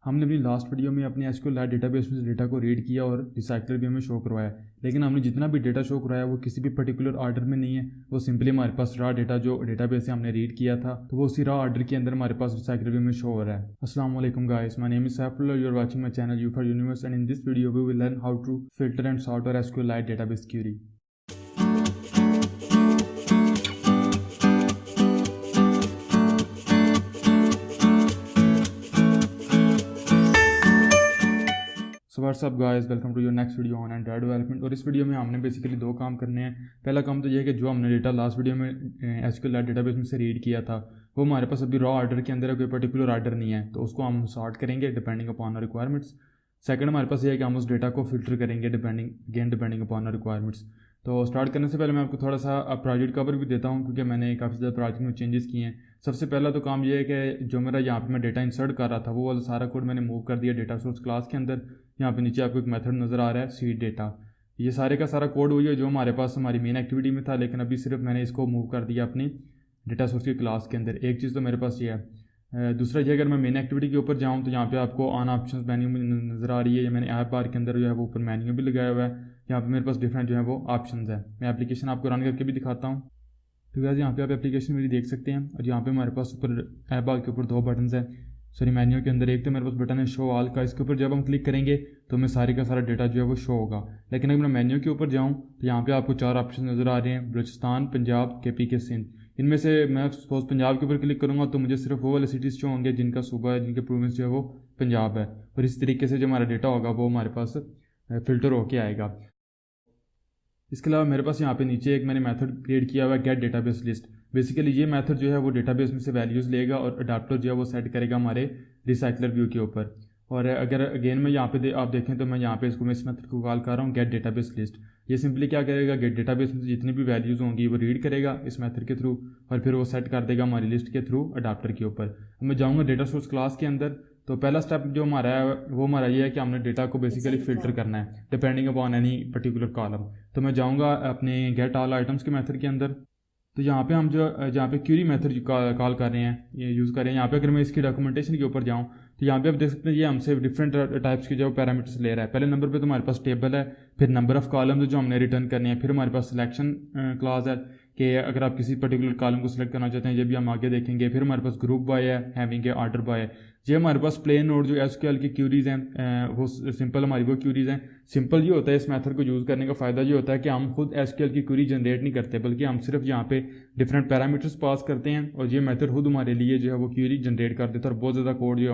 हमने अपनी last video में अपने SQLite डेटाबेस में डेटा को रीड किया और रिसाइकलर भी हमें शो करवाया, लेकिन हमने जितना भी डेटा शो करवाया वो किसी भी पर्टिकुलर ऑर्डर में नहीं है। वो सिंपली हमारे पास रॉ डेटा जो डेटाबेस से हमने रीड किया था तो वो उसी रॉ ऑर्डर के अंदर हमारे पास रिसाइकलर भी हमें शो हो रहा है। अस्सलाम वालेकुम guys, my name is Saifullah, you are watching my channel U4 Universe and in this video we will learn how to filter and sort our SQLite database query. So what's up guys, welcome to your next video on android development. और इस video में हमने basically दो काम करने हैं। पहला काम तो यह है कि जो हमने डेटा लास्ट वीडियो में SQLite डेटाबेस में से रीड किया था वो हमारे पास अभी रॉ ऑर्डर के अंदर है, कोई पर्टिकुलर ऑर्डर नहीं है, तो उसको हम सॉर्ट करेंगे डिपेंडिंग अपॉन रिक्वायरमेंट्स। सेकंड हमारे पास ये है कि हम उस डेटा को फिल्टर करेंगे डिपेंडिंग अपॉन रिक्वायरमेंट्स। तो स्टार्ट करने से पहले मैं आपको थोड़ा सा प्रोजेक्ट कवर भी देता हूँ, क्योंकि मैंने काफ़ी ज़्यादा प्रोजेक्ट में चेंजेस किए हैं। सबसे पहला तो काम ये है कि जो मेरा यहाँ पे मैं डेटा इंसर्ट कर रहा था वो वाला सारा कोड मैंने मूव कर दिया डेटा सोर्स क्लास के अंदर। यहाँ पे नीचे आपको एक मेथड नज़र आ रहा है सीड डेटा। ये सारे का सारा कोड वही है जो हमारे पास हमारी मेन एक्टिविटी में था, लेकिन अभी सिर्फ मैंने इसको मूव कर दिया अपनी डेटा सोर्स की क्लास के अंदर। एक चीज़ तो मेरे पास ये है। दूसरा ये, अगर मैं मेन एक्टिविटी के ऊपर जाऊँ तो यहाँ पे आपको ऑन ऑप्शन मेन्यू में नज़र आ रही है। मैंने ऐप बार के अंदर जो है वो ऊपर मेन्यू भी लगाया हुआ है। यहाँ पे मेरे पास डिफरेंट जो है वो ऑप्शन है। मैं एप्लीकेशन आपको रन करके भी दिखाता हूँ। तो वैसे यहाँ पे आप एप्लीकेशन मेरी देख सकते हैं, और यहाँ पे हमारे पास ऊपर ऐप बार के ऊपर दो बटन है। सॉरी, मेन्यू के अंदर एक तो मेरे पास बटन है शो ऑल का, इसके ऊपर जब हम क्लिक करेंगे तो हमें सारे का सारा डेटा जो है वो शो होगा। लेकिन अगर मैं मेन्यू के ऊपर जाऊँ तो यहाँ पे आपको चार ऑप्शन नज़र आ रहे हैं, बलूचिस्तान, पंजाब, KPK, सिंध। इनमें से मैं सपोज पंजाब के ऊपर क्लिक करूँगा तो मुझे सिर्फ वो वाले सिटीज़ शो होंगे जिनका सूबा है, जिनके प्रोविंस जो है वो पंजाब है। और इस तरीके से जो हमारा डेटा होगा वो हमारे पास फिल्टर होके आएगा। इसके अलावा मेरे पास यहाँ पे नीचे एक मैंने मेथड क्रिएट किया हुआ है गेट डेटाबेस लिस्ट। बेसिकली ये मेथड जो है वो डेटाबेस में से वैल्यूज़ लेगा और अडाप्टर जो है वो सेट करेगा हमारे रिसाइकलर व्यू के ऊपर। और अगर अगेन मैं यहाँ पे आप देखें तो मैं यहाँ पे इसको मैं इस मेथड को कॉल कर रहा हूँ गेट डेटाबेस लिस्ट। ये सिंपली क्या करेगा, गेट डेटाबेस में जितनी भी वैल्यूज़ होंगी वो रीड करेगा इस मेथड के थ्रू, और फिर वो सेट कर देगा हमारी लिस्ट के थ्रू अडाप्टर के ऊपर। अब मैं जाऊँगा डेटा सोर्स क्लास के अंदर। तो पहला स्टेप जो हमारा है वो हमारा ये है कि हमने डेटा को बेसिकली फ़िल्टर करना है depending upon any particular column. तो मैं जाऊँगा अपने गेट ऑल आइटम्स के मेथड के अंदर। तो यहाँ पे हम जहाँ पे क्यूरी मेथड कॉल कर रहे हैं, ये यूज़ कर रहे हैं। यहाँ पे अगर मैं इसकी डॉक्यूमेंटेशन के ऊपर जाऊँ तो यहाँ पे आप देख सकते हैं ये हमसे डिफरेंट टाइप्स के जो पैरामीटर्स ले रहा है। पहले नंबर पे तो हमारे पास टेबल है, फिर नंबर ऑफ़ कॉलम्स जो हमने रिटर्न करने हैं, फिर हमारे पास सिलेक्शन क्लॉज है कि अगर आप किसी पर्टिकुलर कॉलम को सिलेक्ट करना चाहते हैं, ये भी हम आगे देखेंगे। फिर हमारे पास ग्रुप बाय है, हैविंग है, ऑर्डर बाय है। ये हमारे पास प्लेन और जो SQL की क्यूरीज़ हैं वो सिंपल हमारी वो क्यूरीज़ हैं। सिंपल ये होता है इस मेथड को यूज़ करने का फ़ायदा ये होता है कि हम खुद SQL की क्यूरी जनरेट नहीं करते, बल्कि हम सिर्फ यहाँ पे डिफरेंट पैरामीटर्स पास करते हैं और ये मेथड खुद हमारे लिए जो है वो क्यूरी जनरेट कर देता है, और बहुत ज़्यादा कोड जो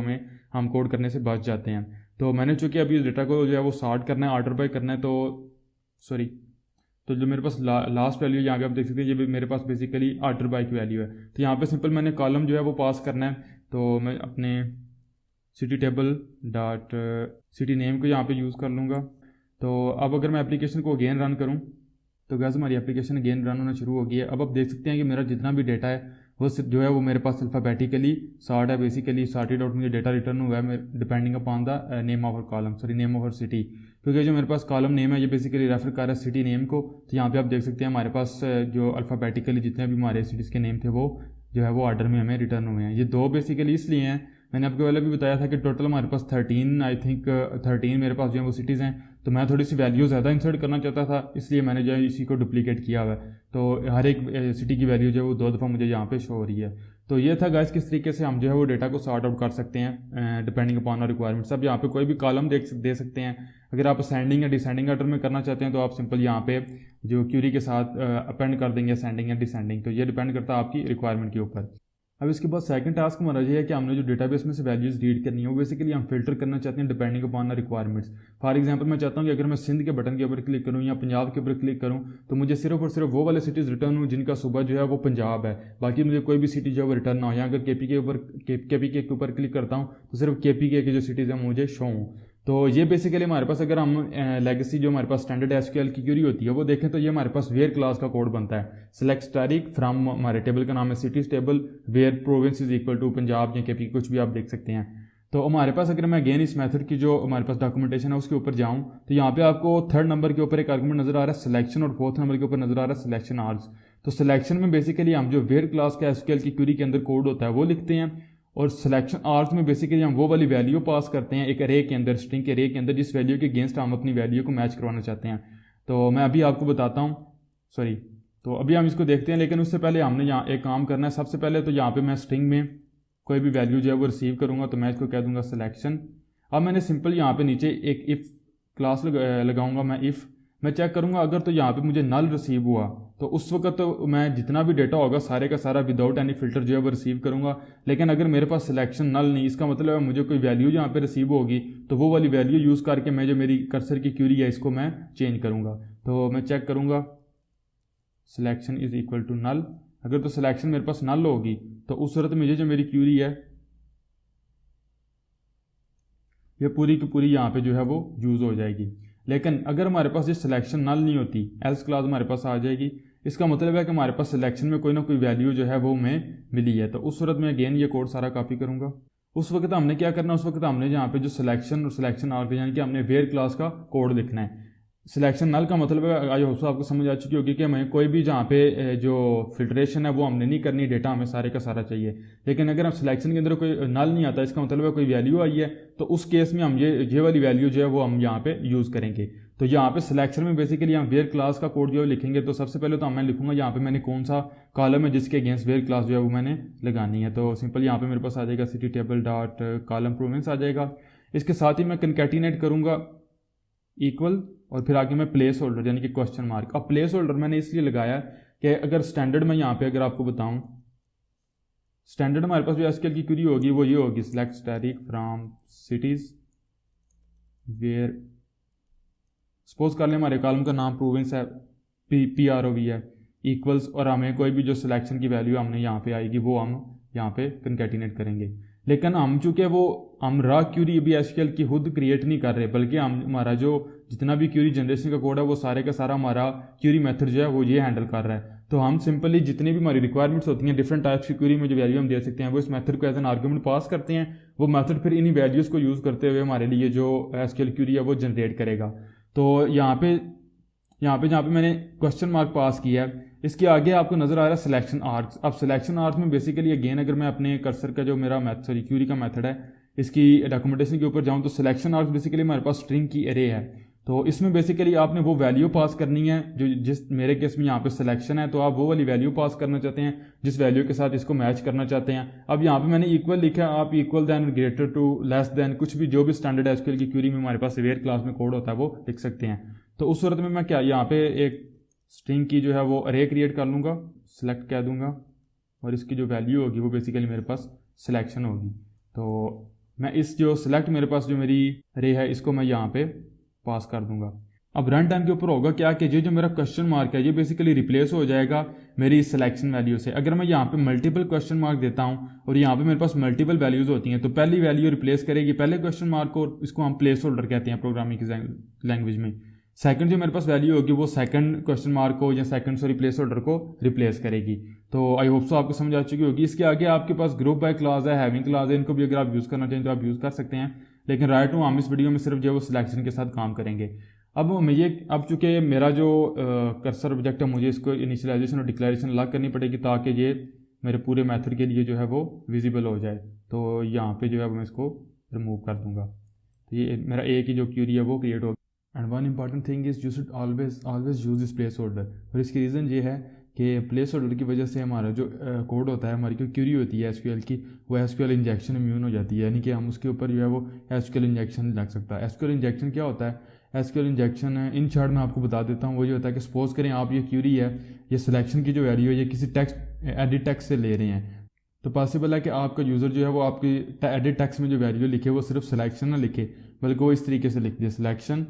हम कोड करने से बच जाते हैं। तो मैंने चूँकि अभी इस डेटा को जो है वो सॉर्ट करना है, ऑर्डर बाय करना है, तो जो मेरे पास लास्ट वैल्यू यहाँ पे आप देख सकते हैं ये भी मेरे पास बेसिकली ऑर्डर बाय की वैल्यू है। तो यहाँ पे सिंपल मैंने कॉलम जो है वो पास करना है। तो मैं अपने city table dot city name को यहाँ पे यूज़ कर लूँगा। तो अब अगर मैं एप्लीकेशन को अगेन रन करूँ तो गैस हमारी एप्लीकेशन अगेन रन होना शुरू हो गई है। अब आप देख सकते हैं कि मेरा जितना भी डेटा है वो जो है वो मेरे पास अल्फ़ाबेटिकली सॉर्ट है। बेसिकली सॉर्टेड आउट मुझे डेटा रिटर्न हुआ है depending upon the name of column, name of city. क्योंकि जो मेरे पास कॉलम नेम है ये बेसिकली रेफर कर रहा है सिटी नेम को। तो यहाँ पे आप देख सकते हैं हमारे पास जो अल्फ़ाबेटिकली जितने भी हमारे सिटीज़ के नेम थे वो जो है वो ऑर्डर में हमें रिटर्न हुए हैं। ये दो बेसिकली इसलिए हैं, मैंने आपको पहले भी बताया था कि टोटल हमारे पास 13 मेरे पास जो है वो सिटीज़ हैं। तो मैं थोड़ी सी वैल्यू ज़्यादा इंसर्ट करना चाहता था, इसलिए मैंने जो है इसी को डुप्लीकेट किया हुआ है। तो हर एक सिटी की वैल्यू जो है वो 2 दफ़ा मुझे यहाँ पे शो हो रही है। तो ये था गाइस किस तरीके से हम जो है वो डेटा को सॉर्ट आउट कर सकते हैं डिपेंडिंग अपॉन आवर रिक्वायरमेंट्स। अब यहाँ पे कोई भी कॉलम दे सकते हैं। अगर आप असेंडिंग या डिसेंडिंग ऑर्डर में करना चाहते हैं तो आप सिंपल यहाँ पे जो क्यूरी के साथ अपेंड कर देंगे असेंडिंग या डिसेंडिंग। तो ये डिपेंड करता है आपकी रिक्वायरमेंट के ऊपर। अब इसके बाद सेकंड टास्क हमारा ये है कि हमने जो डेटाबेस में से वैल्यूज़ रीड करनी है वो बेसिकली हम फिल्टर करना चाहते हैं depending upon requirements. For example मैं चाहता हूँ कि अगर मैं सिंध के बटन के ऊपर क्लिक करूँ या पंजाब के ऊपर क्लिक करूँ तो मुझे सिर्फ और सिर्फ वो वाले सिटीज़ रिटर्न हो जिनका सूबा जो है वो पंजाब है, बाकी मुझे कोई भी सिटी जो है वो रिटर्न ना हो। या अगर KPK के ऊपर क्लिक करता हूँ तो सिर्फ KPK की जो सिटीज़ हैं मुझे शो हों। तो ये बेसिकली हमारे पास अगर हम लेगेसी जो हमारे पास स्टैंडर्ड SQL की क्यूरी होती है वो देखें तो ये हमारे पास वेयर क्लास का कोड बनता है। सिलेक्ट तारीख फ्रॉम, हमारे टेबल का नाम है cities table, where province is equal to Punjab या KPK कुछ भी आप देख सकते हैं। तो हमारे पास अगर मैं अगेन इस मेथड की जो हमारे पास डॉक्यूमेंटेशन है उसके ऊपर जाऊँ तो यहाँ पे आपको 3rd नंबर के ऊपर एक आर्गुमेंट नजर आ रहा है सिलेक्शन, और 4th नंबर के ऊपर नजर आ रहा है सिलेक्शन आर्स। तो सिलेक्शन में बेसिकली हम जो वेयर क्लास का SQL की क्यूरी के अंदर कोड होता है वो लिखते हैं, और सिलेक्शन आर्ग्स में बेसिकली हम वो वाली वैल्यू पास करते हैं एक अरे के अंदर, स्ट्रिंग के अरे के अंदर, जिस वैल्यू के अगेंस्ट हम अपनी वैल्यू को मैच करवाना चाहते हैं। तो मैं अभी आपको बताता हूँ, सॉरी, तो अभी हम इसको देखते हैं, लेकिन उससे पहले हमने यहाँ एक काम करना है। सबसे पहले तो यहाँ पे मैं स्ट्रिंग में कोई भी वैल्यू जो है वो रिसीव करूँगा, तो मैं इसको कह दूँगा सिलेक्शन। अब मैंने सिंपल यहाँ पे नीचे एक इफ़ क्लास लगाऊंगा मैं, इफ़ मैं चेक करूँगा अगर तो यहाँ पे मुझे नल रिसीव हुआ तो उस वक्त तो मैं जितना भी डेटा होगा सारे का सारा विदाउट एनी फिल्टर जो है वो रिसीव करूँगा। लेकिन अगर मेरे पास सिलेक्शन नल नहीं, इसका मतलब है मुझे कोई वैल्यू यहाँ पे रिसीव होगी तो वो वाली वैल्यू यूज़ करके मैं जो मेरी कर्सर की क्यूरी है इसको मैं चेंज करूँगा। तो मैं चेक करूँगा selection is equal to null. अगर तो सिलेक्शन मेरे पास नल होगी तो उस सूरत में ये जो मेरी क्यूरी है ये पूरी की पूरी यहाँ पे जो है वो यूज़ हो जाएगी। लेकिन अगर हमारे पास ये सिलेक्शन नल नहीं होती, एल्स क्लास हमारे पास आ जाएगी, इसका मतलब है कि हमारे पास सिलेक्शन में कोई ना कोई वैल्यू जो है वो हमें मिली है। तो उस सूरत में अगेन ये कोड सारा कॉपी करूँगा। उस वक्त हमने क्या करना है, उस वक्त हमने यहाँ पे जो सिलेक्शन और सिलेक्शन आर्ग यानी कि हमने वेयर क्लास का कोड लिखना है। सिलेक्शन नल का मतलब है, आई होप सो आपको समझ आ चुकी होगी कि हमें कोई भी जहाँ पे जो फिल्ट्रेशन है वो हमने नहीं करनी, डेटा हमें सारे का सारा चाहिए। लेकिन अगर हम सिलेक्शन के अंदर कोई नल नहीं आता, इसका मतलब है कोई वैल्यू आई है, तो उस केस में हम ये वाली वैल्यू जो है वो हम यहाँ पे यूज़ करेंगे। तो यहाँ पे सिलेक्शन में बेसिकली हम वेयर क्लास का कोड जो है लिखेंगे। तो सबसे पहले तो मैं लिखूंगा यहाँ पे मैंने कौन सा कॉलम है जिसके अगेंस्ट वेयर क्लास जो है वो मैंने लगानी है। तो सिंपल यहाँ पे मेरे पास आ जाएगा city table dot column province आ जाएगा। इसके साथ ही मैं कंकैटिनेट करूँगा इक्वल और फिर आगे मैं प्लेस होल्डर यानी कि क्वेश्चन मार्क। अब प्लेस होल्डर मैंने इसलिए लगाया कि अगर स्टैंडर्ड में यहाँ पे अगर आपको बताऊं, स्टैंडर्ड हमारे पास जो एसक्यूएल की क्वेरी होगी वो ये होगी, select static from cities where, suppose कर लें हमारे कॉलम का नाम प्रोविंस है, PROV है, इक्वल्स, और हमें कोई भी जो सिलेक्शन की वैल्यू हमने यहाँ पे आएगी वो हम यहाँ पे कंकैटिनेट करेंगे। लेकिन हम चूंकि वो हम रॉ क्यूरी अभी एसक्यूएल की खुद क्रिएट नहीं कर रहे, बल्कि हम हमारा जो जितना भी क्यूरी जनरेशन का कोड है वो सारे का सारा हमारा क्यूरी मेथड जो है वो ये हैंडल कर रहा है। तो हम सिंपली जितनी भी हमारी रिक्वायरमेंट्स होती हैं डिफरेंट टाइप्स की क्यूरी में जो वैल्यू हम दे सकते हैं वो इस मेथड को एज एन आर्गुमेंट पास करते हैं। वो मेथड फिर इन्हीं वैल्यूज़ को यूज़ करते हुए हमारे लिए जो एसक्यूएल क्यूरी है वो जनरेट करेगा। तो यहाँ पे जहाँ पे मैंने क्वेश्चन मार्क पास किया है, इसके आगे आपको नजर आ रहा है सिलेक्शन आर्क्स। अब सिलेक्शन आर्क्स में बेसिकली अगेन अगर मैं अपने कर्सर का जो मेरा क्यूरी का मेथड है इसकी डॉक्यूमेंटेशन के ऊपर जाऊँ तो सिलेक्शन आर्क्स बेसिकली हमारे पास स्ट्रिंग की एरे है। तो इसमें बेसिकली आपने वो वैल्यू पास करनी है जो जिस मेरे केस में यहाँ पे सिलेक्शन है, तो आप वो वाली वैल्यू पास करना चाहते हैं जिस वैल्यू के साथ इसको मैच करना चाहते हैं। अब यहाँ पे मैंने इक्वल लिखा है, आप equal than greater to less than कुछ भी जो भी स्टैंडर्ड एसक्यूएल की क्वेरी में हमारे पास वेयर क्लास में कोड होता है वो लिख सकते हैं। तो उस सूरत में मैं क्या यहाँ पे एक स्ट्रिंग की जो है वो अरे क्रिएट कर लूँगा, सिलेक्ट कह दूंगा और इसकी जो वैल्यू होगी वो बेसिकली मेरे पास सिलेक्शन होगी। तो मैं इस जो सिलेक्ट मेरे पास जो मेरी अरे है इसको मैं यहाँ पे पास कर दूंगा। अब रन टाइम के ऊपर होगा क्या कि ये जो मेरा क्वेश्चन मार्क है ये बेसिकली रिप्लेस हो जाएगा मेरी सिलेक्शन वैल्यू से। अगर मैं यहाँ पे मल्टीपल क्वेश्चन मार्क देता हूँ और यहाँ पे मेरे पास मल्टीपल वैल्यूज होती हैं तो पहली वैल्यू रिप्लेस करेगी पहले क्वेश्चन मार्क को, इसको हम प्लेस होल्डर कहते हैं प्रोग्रामिंग की लैंग्वेज में। सेकंड जो मेरे पास वैल्यू होगी वो सेकंड क्वेश्चन मार्क को या सेकंड प्लेस होल्डर को रिप्लेस करेगी। तो आई होप सो आपको समझ आ चुकी होगी। इसके आगे आपके पास ग्रुप बाय क्लास है, हैविंग क्लास है, इनको भी अगर आप यूज़ करना चाहें तो आप यूज़ कर सकते हैं। लेकिन राइट टू हम इस वीडियो में सिर्फ जो है वो सिलेक्शन के साथ काम करेंगे। अब चूंकि मेरा जो कर्सर ऑब्जेक्ट है मुझे इसको इनिशियलाइजेशन और डिक्लेरेशन अलग करनी पड़ेगी ताकि ये मेरे पूरे मेथड के लिए जो है वो विजिबल हो जाए। तो यहाँ पे जो है मैं इसको रिमूव कर दूंगा। तो ये मेरा एक ही जो क्यूरी है वो क्रिएट होगी। And one important thing is you should always use this place holder. और इसकी रीज़न ये है कि प्लेस होल्डर की वजह से हमारा जो कोड होता है, हमारी जो क्यूरी होती है एसक्यूएल की, वो एसक्यूएल इंजेक्शन इम्यून हो जाती है। यानी कि हम उसके ऊपर जो है वो एसक्यूएल इंजेक्शन लग सकता है। एसक्यूएल इंजेक्शन क्या होता है? एसक्यूएल इंजेक्शन इन शॉर्ट मैं आपको बता देता हूँ। वो ये होता है कि सपोज करें आप ये क्यूरी है, ये सिलेक्शन की जो वैल्यू है ये किसी टेक्स्ट एडिट टेक्स्ट से ले रहे हैं, तो पॉसिबल है कि आपका यूज़र जो है वो आपकी एडिट टेक्स्ट में जो वैल्यू लिखे वो सिर्फ सिलेक्शन ना लिखे बल्कि वो इस तरीके से लिख दे सिलेक्शन।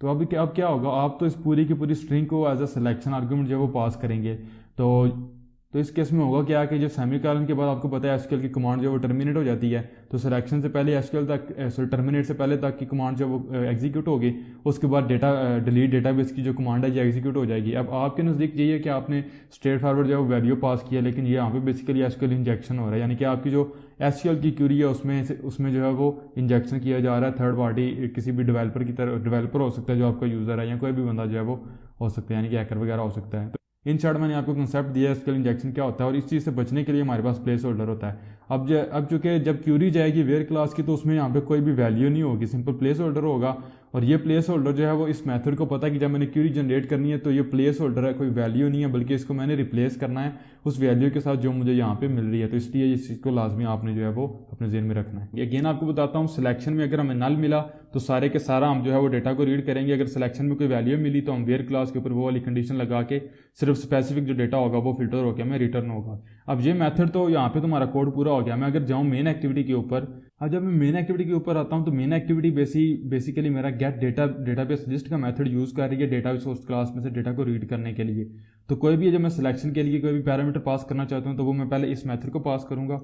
तो अब क्या होगा, आप तो इस पूरी की पूरी स्ट्रिंग को एज अ सिलेक्शन आर्गुमेंट जो है वो पास करेंगे। तो इस केस में होगा क्या कि जब सेमीकोलन के बाद आपको पता है एसक्यूएल की कमांड जो है वो टर्मिनेट हो जाती है। तो सिलेक्शन से पहले एसक्यूएल तक टर्मिनेट से पहले तक की कमांड जो वो एग्जीक्यूट होगी, उसके बाद डिलीट डेटाबेस की जो कमांड है ये एग्जीक्यूट हो जाएगी। अब आपके नज़दीक यही है कि आपने स्ट्रेट फॉरवर्ड जो है वो वैल्यू पास किया, लेकिन ये यहाँ पे बेसिकली एसक्यूएल इंजेक्शन हो रहा है। यानी कि आपकी जो एसक्यूएल की क्यूरी है उसमें जो है वो इंजेक्शन किया जा रहा है थर्ड पार्टी किसी भी डेवलपर की तरह। डेवलपर हो सकता है जो आपका यूज़र है या कोई भी बंदा जो है वो हो सकता है, यानी कि हैकर वगैरह हो सकता है। इन शॉर्ट मैंने आपको कंसेप्ट दिया है एसक्यूएल इंजेक्शन क्या होता है, और इस चीज़ से बचने के लिए हमारे पास प्लेस होल्डर होता है। अब चूंकि जब क्यूरी जाएगी वेयर क्लास की, तो उसमें यहाँ पे कोई भी वैल्यू नहीं होगी, सिंपल प्लेस होल्डर होगा। और ये प्लेस होल्डर जो है वो इस मेथड को पता है कि जब मैंने क्यूरी जनरेट करनी है तो ये प्लेस होल्डर है, कोई वैल्यू नहीं है, बल्कि इसको मैंने रिप्लेस करना है उस वैल्यू के साथ जो मुझे यहाँ पे मिल रही है। तो इसलिए इस चीज़ को लाजमी आपने जो है वो अपने ज़हन में रखना है। अगेन आपको बताता हूँ, सिलेक्शन में अगर हमें नल मिला तो सारे के सारा हम जो है वो डेटा को रीड करेंगे। अगर सिलेक्शन में कोई वैल्यू मिली तो हम वेयर क्लास के ऊपर वो वाली कंडीशन लगा के सिर्फ स्पेसिफिक जो डेटा होगा वो फिल्टर होकर हमें रिटर्न होगा। अब ये मेथड तो यहाँ पे तुम्हारा कोड पूरा हो गया। मैं अगर जाऊँ मेन एक्टिविटी के ऊपर, अब जब मैं मेन एक्टिविटी के ऊपर आता हूँ तो मेन एक्टिविटी बेसिकली मेरा गेट डेटाबेस लिस्ट का मेथड यूज़ कर रही है डेटाबेस सोर्स क्लास में से डेटा को रीड करने के लिए। तो कोई भी जब मैं सिलेक्शन के लिए कोई भी पैरामीटर पास करना चाहता हूँ तो वो मैं पहले इस मेथड को पास करूँगा।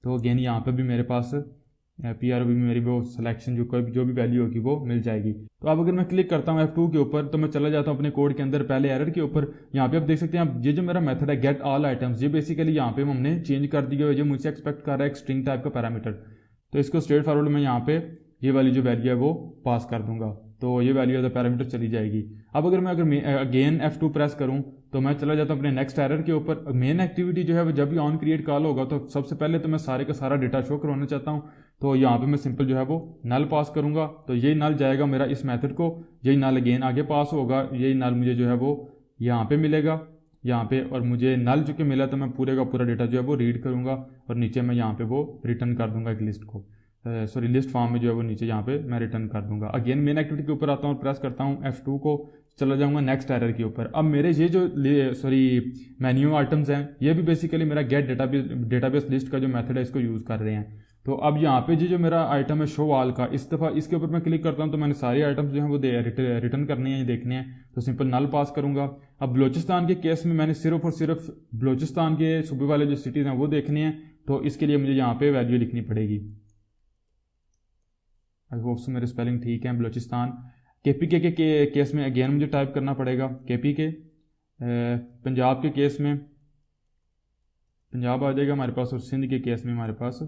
तो अगेन यहाँ पे भी मेरे पास PROV में मेरी वो सिलेक्शन जो भी वैल्यू होगी वो मिल जाएगी। तो अब अगर मैं क्लिक करता हूँ F2 के ऊपर तो मैं चला जाता हूँ अपने कोड के अंदर, पहले एरर के ऊपर। यहाँ पे आप देख सकते हैं, ये जो मेरा मेथड है गेट ऑल आइटम्स, ये बेसिकली यहाँ पे हमने चेंज कर दिया है, जो मुझसे एक्सपेक्ट कर रहा है एक स्ट्रिंग टाइप का पैरामीटर। तो इसको स्ट्रेट फॉरवर्ड में यहाँ पे ये वाली जो वैल्यू है वो पास कर दूंगा, तो ये वैल्यू एज अ पैरामीटर चली जाएगी। अब अगर मैं अगेन F2 प्रेस करूँ तो मैं चला जाता हूँ अपने नेक्स्ट एरर के ऊपर। मेन एक्टिविटी जो है वो जब भी ऑन क्रिएट कॉल होगा तो सबसे पहले तो मैं सारे का सारा डेटा शो करवाना चाहता हूँ। तो यहाँ पे मैं सिंपल जो है वो नल पास करूँगा, तो यही नल जाएगा मेरा इस मेथड को, यही नल अगेन आगे पास होगा, यही नल मुझे जो है वो यहाँ पे मिलेगा यहाँ पे। और मुझे नल जो कि मिला तो मैं पूरे का पूरा डेटा जो है वो रीड करूँगा और नीचे मैं यहाँ पे वो रिटर्न कर दूंगा एक लिस्ट को, सॉरी लिस्ट फॉर्म में जो है वो नीचे यहाँ पे मैं रिटर्न कर दूंगा। अगेन मेन एक्टिविटी के ऊपर आता हूँ, प्रेस करता हूँ F2 को, चला जाऊँगा नेक्स्ट एरर के ऊपर। अब मेरे ये जो मेन्यू आइटम्स हैं ये भी बेसिकली मेरा गेट डेटाबेस लिस्ट का जो मेथड है इसको यूज़ कर रहे हैं। तो अब यहाँ पे जो मेरा आइटम है शो ऑल का, इस दफ़ा इसके ऊपर मैं क्लिक करता हूँ तो मैंने सारे आइटम्स जो हैं वो रिटर्न करने हैं, देखने हैं, तो सिंपल नल पास करूँगा। अब बलोचिस्तान के केस में मैंने सिर्फ और सिर्फ बलोचिस्तान के सूबे वाले जो सिटीज़ हैं वो देखने हैं, तो इसके लिए मुझे यहाँ पे वैल्यू लिखनी पड़ेगी। आई होप सो मेरे स्पेलिंग ठीक है। बलोचिस्तान KPK के केस में अगेन मुझे टाइप करना पड़ेगा KPK। पंजाब के केस में पंजाब आ जाएगा हमारे पास, और सिंध के केस में हमारे पास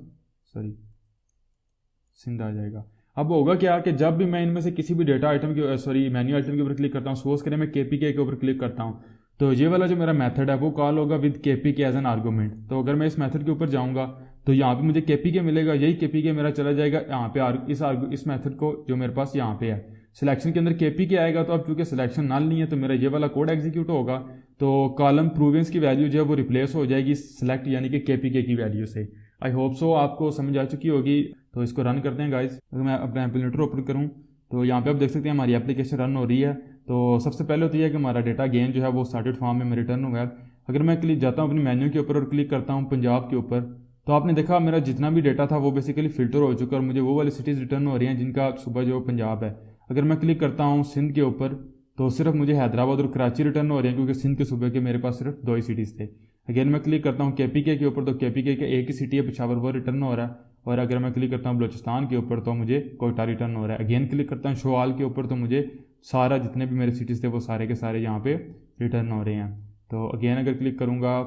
सिंध आ जाएगा। अब होगा क्या कि जब भी मैं इनमें से किसी भी डेटा आइटम के मेन्यू आइटम के ऊपर क्लिक करता हूँ, सपोज करें मैं KPK के ऊपर क्लिक करता हूँ, तो ये वाला जो मेरा मेथड है वो कॉल होगा with KPK as an argument. तो अगर मैं इस मेथड के ऊपर जाऊँगा तो यहाँ पे मुझे KPK मिलेगा, यही KPK मेरा चला जाएगा यहाँ पे इस मेथड को जो मेरे पास यहाँ पे है। सिलेक्शन के अंदर KPK आएगा, तो अब चूंकि सिलेक्शन नल नहीं है तो मेरा ये वाला कोड एग्जीक्यूट होगा, तो कॉलम प्रूवेंस की वैल्यू जो है वो रिप्लेस हो जाएगी सिलेक्ट यानी कि KPK की वैल्यू से। आई होप सो आपको समझ आ चुकी होगी। तो इसको रन करते हैं गाइज। अगर मैं अपना एम्पलीफायर ओपन करूँ तो यहाँ पे आप देख सकते हैं हमारी एप्लीकेशन रन हो रही है। तो सबसे पहले होती है कि हमारा डेटा गेन जो है वो स्टार्टेड फॉर्म में रिटर्न हुआ है। अगर मैं क्लिक जाता हूँ अपने मेन्यू के ऊपर और क्लिक करता हूँ पंजाब के ऊपर, तो आपने देखा मेरा जितना भी डेटा था वो बेसिकली फिल्टर हो चुका है और मुझे वो वाली सिटीज़ रिटर्न हो रही हैं जिनका सूबा जो पंजाब है। अगर मैं क्लिक करता हूँ सिंध के ऊपर तो सिर्फ मुझे हैदराबाद और कराची रिटर्न हो रहे हैं, क्योंकि सिंध के सूबे के मेरे पास सिर्फ 2 ही सिटीज़ थे। अगेन मैं क्लिक करता हूँ KPK के ऊपर तो KPK का एक ही सिटी है पेशावर, वो रिटर्न हो रहा है। और अगर मैं क्लिक करता हूँ बलोचिस्तान के ऊपर तो मुझे कोयटा रिटर्न हो रहा है। अगेन क्लिक करता हूँ शो ऑल के ऊपर तो मुझे सारा जितने भी मेरे सिटीज़ थे वो सारे के सारे यहाँ पे रिटर्न हो रहे हैं। तो अगेन अगर क्लिक करूँगा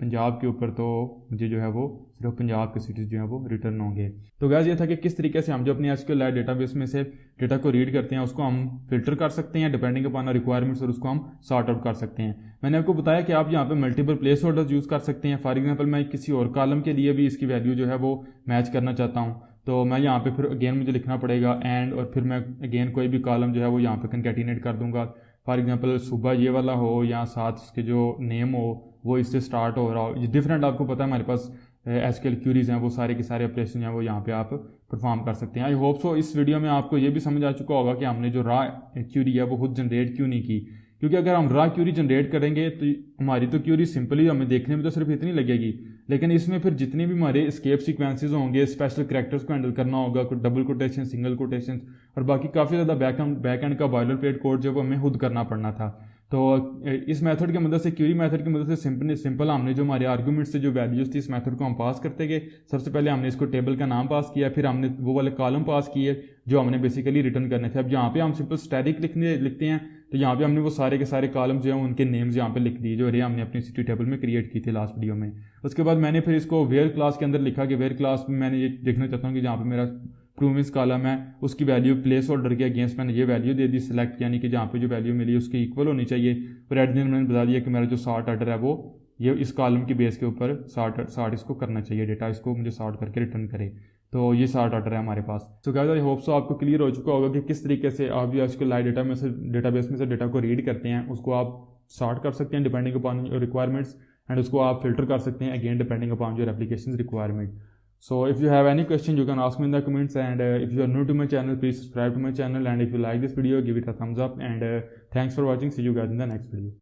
पंजाब के ऊपर तो मुझे जो है वो सिर्फ पंजाब के सिटीज़ जो है वो रिटर्न होंगे। तो गाइस ये था कि किस तरीके से हम जो अपने SQL डेटाबेस में से डेटा को रीड करते हैं उसको हम फिल्टर कर सकते हैं डिपेंडिंग अपॉन रिक्वायरमेंट्स, और उसको हम सॉर्ट आउट कर सकते हैं। मैंने आपको बताया कि आप यहाँ पे मल्टीपल प्लेस होल्डर्स यूज़ कर सकते हैं। फॉर एग्जाम्पल मैं किसी और कॉलम के लिए भी इसकी वैल्यू जो है वो मैच करना चाहता हूँ, तो मैं यहाँ पे फिर अगेन मुझे लिखना पड़ेगा एंड, और फिर मैं अगेन कोई भी कॉलम जो है वो यहाँ पे कंकैटिनेट कर दूंगा। फॉर एग्जांपल सूबा ये वाला हो या साथ उसके जो नेम हो वो इससे स्टार्ट हो रहा हो, ये डिफरेंट आपको पता है हमारे पास SQL क्यूरीज हैं, वो सारे के सारे ऑपरेशन हैं वो यहाँ पे आप परफॉर्म कर सकते हैं। आई होप सो इस वीडियो में आपको ये भी समझ आ चुका होगा कि हमने जो रॉ क्यूरी है वो खुद जनरेट क्यों नहीं की, क्योंकि अगर हम रॉ क्यूरी जनरेट करेंगे तो हमारी तो क्यूरी सिंपली हमें देखने में तो सिर्फ इतनी लगेगी, लेकिन इसमें फिर जितने भी हमारे एस्केप सीक्वेंसेस होंगे, स्पेशल करैक्टर्स को हैंडल करना होगा, कुछ डबल कोटेशन, सिंगल कोटेशन और बाकी काफ़ी ज़्यादा बैक एंड का बॉयलर प्लेट कोड जो हमें खुद करना पड़ना था। तो इस मेथड की मदद से, क्यूरी मेथड की मदद से सिंपल हमने जो हमारे आर्गूमेंट्स से जो वैल्यूज थी इस मेथड को हम पास करते गए। सबसे पहले हमने इसको टेबल का नाम पास किया, फिर हमने वो वाले कॉलम पास किए जो हमने बेसिकली रिटर्न करने थे। अब यहाँ पे हम सिंपल स्टैटिक लिखते हैं, तो यहाँ पे हमने वो सारे के सारे कॉलम जो हैं उनके नेम्स यहाँ पे लिख दिए जो हमने अपनी सिटी टेबल में क्रिएट की थी लास्ट वीडियो में। उसके बाद मैंने फिर इसको वेयर क्लास के अंदर लिखा कि वेयर क्लास में मैंने ये देखना चाहता हूँ कि जहाँ पे मेरा प्रूविंस कॉलम है उसकी वैल्यू प्लेस होल्डर के अगेंस्ट मैंने ये वैल्यू दे दी सिलेक्ट, यानी कि जहाँ पे जो वैल्यू मिली उसकी इक्वल होनी चाहिए। और एट द एंड मैंने बता दिया कि मेरा जो सॉर्ट ऑर्डर है वो ये इस कॉलम की बेस के ऊपर सॉर्ट इसको करना चाहिए, डेटा इसको मुझे सॉर्ट करके रिटर्न करे। तो ये सॉर्ट ऑर्डर है हमारे पास। तो गाइस आई होप सो आपको क्लियर हो चुका होगा कि किस तरीके से आप जो SQL लाइव डेटाबेस में से डेटा को रीड करते हैं, उसको आप सॉर्ट कर सकते हैं depending upon your requirements, and उसको आप फिल्टर कर सकते हैं again depending upon your application requirement. So if you have any question, you can ask me in the comments, and if you are new to my channel, please subscribe to my channel, and if you like this video, give it a thumbs up, and thanks for watching. See you guys in the next video.